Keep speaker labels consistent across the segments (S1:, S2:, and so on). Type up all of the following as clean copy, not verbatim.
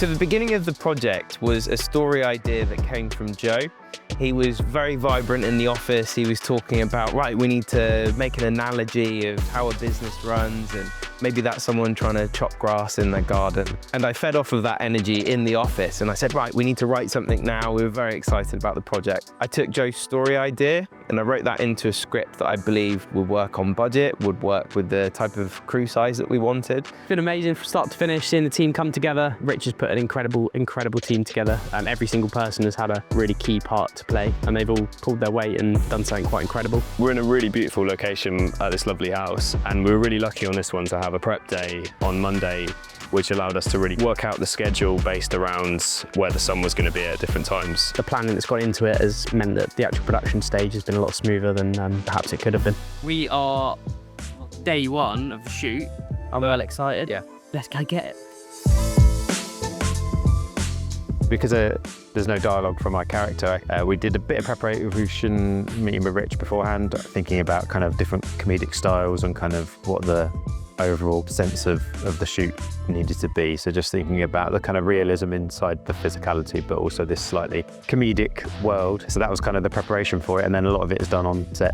S1: So the beginning of the project was a story idea that came from Joe. He was very vibrant in the office. He was talking about, right, we need to make an analogy of how a business runs, and maybe that's someone trying to chop grass in their garden. And I fed off of that energy in the office, and I said, right, we need to write something now. We were very excited about the project. I took Joe's story idea and I wrote that into a script that I believe would work on budget, would work with the type of crew size that we wanted.
S2: It's been amazing from start to finish, seeing the team come together. Rich has put an incredible team together, and every single person has had a really key part to play, and they've all pulled their weight and done something quite incredible.
S3: We're in a really beautiful location at this lovely house, and we were really lucky on this one to have a prep day on Monday, which allowed us to really work out the schedule based around where the sun was going to be at different times.
S2: The planning that's gone into it has meant that the actual production stage has been a lot smoother than perhaps it could have been.
S4: We are day one of the shoot. I'm well excited.
S2: Yeah.
S4: Let's go get it.
S5: Because there's no dialogue from my character, we did a bit of preparation, meeting with Rich beforehand, thinking about kind of different comedic styles and kind of what the overall sense of the shoot needed to be. So just thinking about the kind of realism inside the physicality, but also this slightly comedic world. So that was kind of the preparation for it. And then a lot of it is done on set,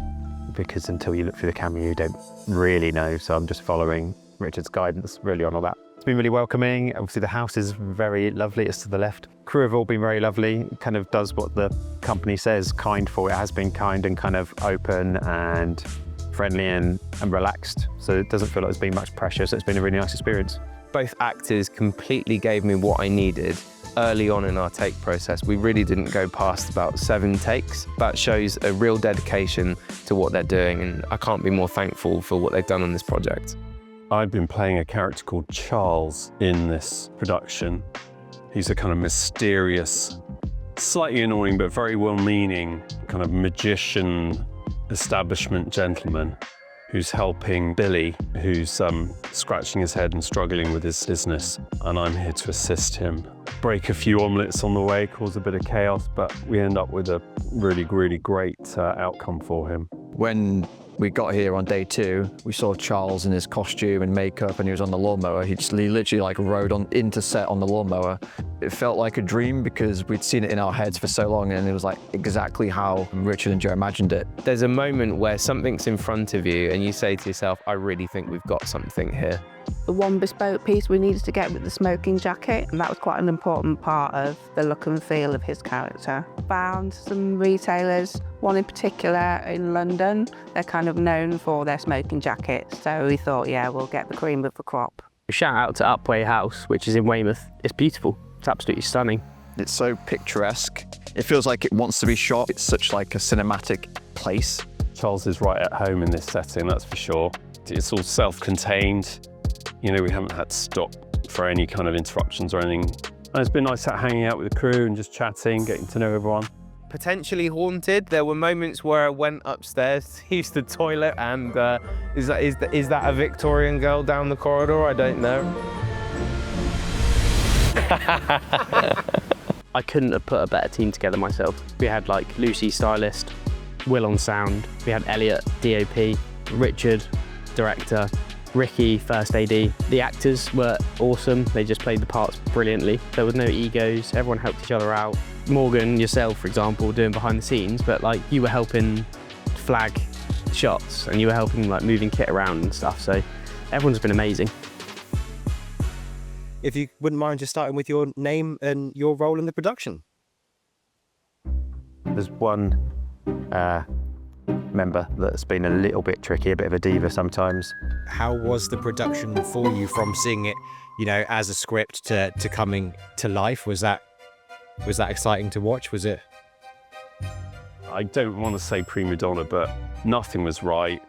S5: because until you look through the camera, you don't really know. So I'm just following Richard's guidance really on all that. It's been really welcoming. Obviously the house is very lovely, it's to the left. Crew have all been very lovely. It kind of does what the company says, Kindful. It has been kind and kind of open and friendly and relaxed. So it doesn't feel like there's been much pressure. So it's been a really nice experience.
S1: Both actors completely gave me what I needed early on in our take process. We really didn't go past about 7 takes. That shows a real dedication to what they're doing, and I can't be more thankful for what they've done on this project.
S6: I've been playing a character called Charles in this production. He's a kind of mysterious, slightly annoying but very well-meaning kind of magician establishment gentleman who's helping Billy, who's scratching his head and struggling with his business. And I'm here to assist him. Break a few omelettes on the way, cause a bit of chaos, but we end up with a really, really great outcome for him.
S7: When we got here on day 2, we saw Charles in his costume and makeup, and he was on the lawnmower. He literally like rode into set on the lawnmower. It felt like a dream because we'd seen it in our heads for so long, and it was like exactly how Richard and Joe imagined it.
S1: There's a moment where something's in front of you and you say to yourself, I really think we've got something here.
S8: The one bespoke piece we needed to get with the smoking jacket, and that was quite an important part of the look and feel of his character. Found some retailers, one in particular in London. They're kind of known for their smoking jackets, so we thought, yeah, we'll get the cream of the crop.
S2: Shout out to Upway House, which is in Weymouth. It's beautiful. It's absolutely stunning.
S7: It's so picturesque. It feels like it wants to be shot. It's such like a cinematic place.
S6: Charles is right at home in this setting, that's for sure. It's all self-contained. You know, we haven't had to stop for any kind of interruptions or anything. And it's been nice hanging out with the crew and just chatting, getting to know everyone.
S1: Potentially haunted. There were moments where I went upstairs to use the toilet, and is that a Victorian girl down the corridor? I don't know.
S2: I couldn't have put a better team together myself. We had like Lucy, stylist, Will on sound, we had Elliot, DOP, Richard, director, Ricky, first AD. The actors were awesome. They just played the parts brilliantly. There was no egos. Everyone helped each other out. Morgan, yourself, for example, doing behind the scenes, but like you were helping flag shots and you were helping like moving kit around and stuff. So everyone's been amazing.
S9: If you wouldn't mind just starting with your name and your role in the production.
S5: There's one member that's been a little bit tricky, a bit of a diva sometimes.
S9: How was the production for you, from seeing it, you know, as a script to coming to life? Was that exciting to watch? Was it?
S6: I don't want to say prima donna, but nothing was right.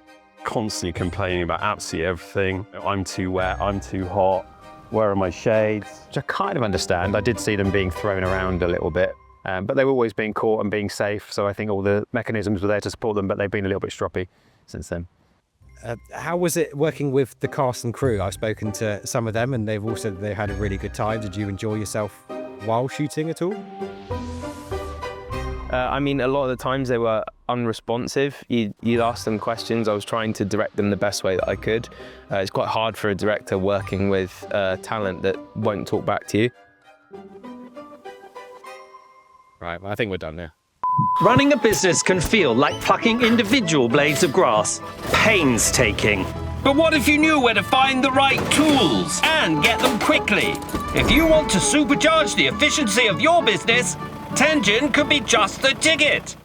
S6: Constantly complaining about absolutely everything. I'm too wet, I'm too hot. Where are my shades?
S5: Which I kind of understand. I did see them being thrown around a little bit, but they were always being caught and being safe. So I think all the mechanisms were there to support them, but they've been a little bit stroppy since then.
S9: How was it working with the cast and crew? I've spoken to some of them and they've all said they had a really good time. Did you enjoy yourself while shooting at all?
S1: I mean, a lot of the times they were unresponsive. You'd ask them questions. I was trying to direct them the best way that I could. It's quite hard for a director working with talent that won't talk back to you.
S9: Right, well, I think we're done now.
S10: Running a business can feel like plucking individual blades of grass. Painstaking.
S11: But what if you knew where to find the right tools and get them quickly? If you want to supercharge the efficiency of your business, Tenjin could be just the ticket.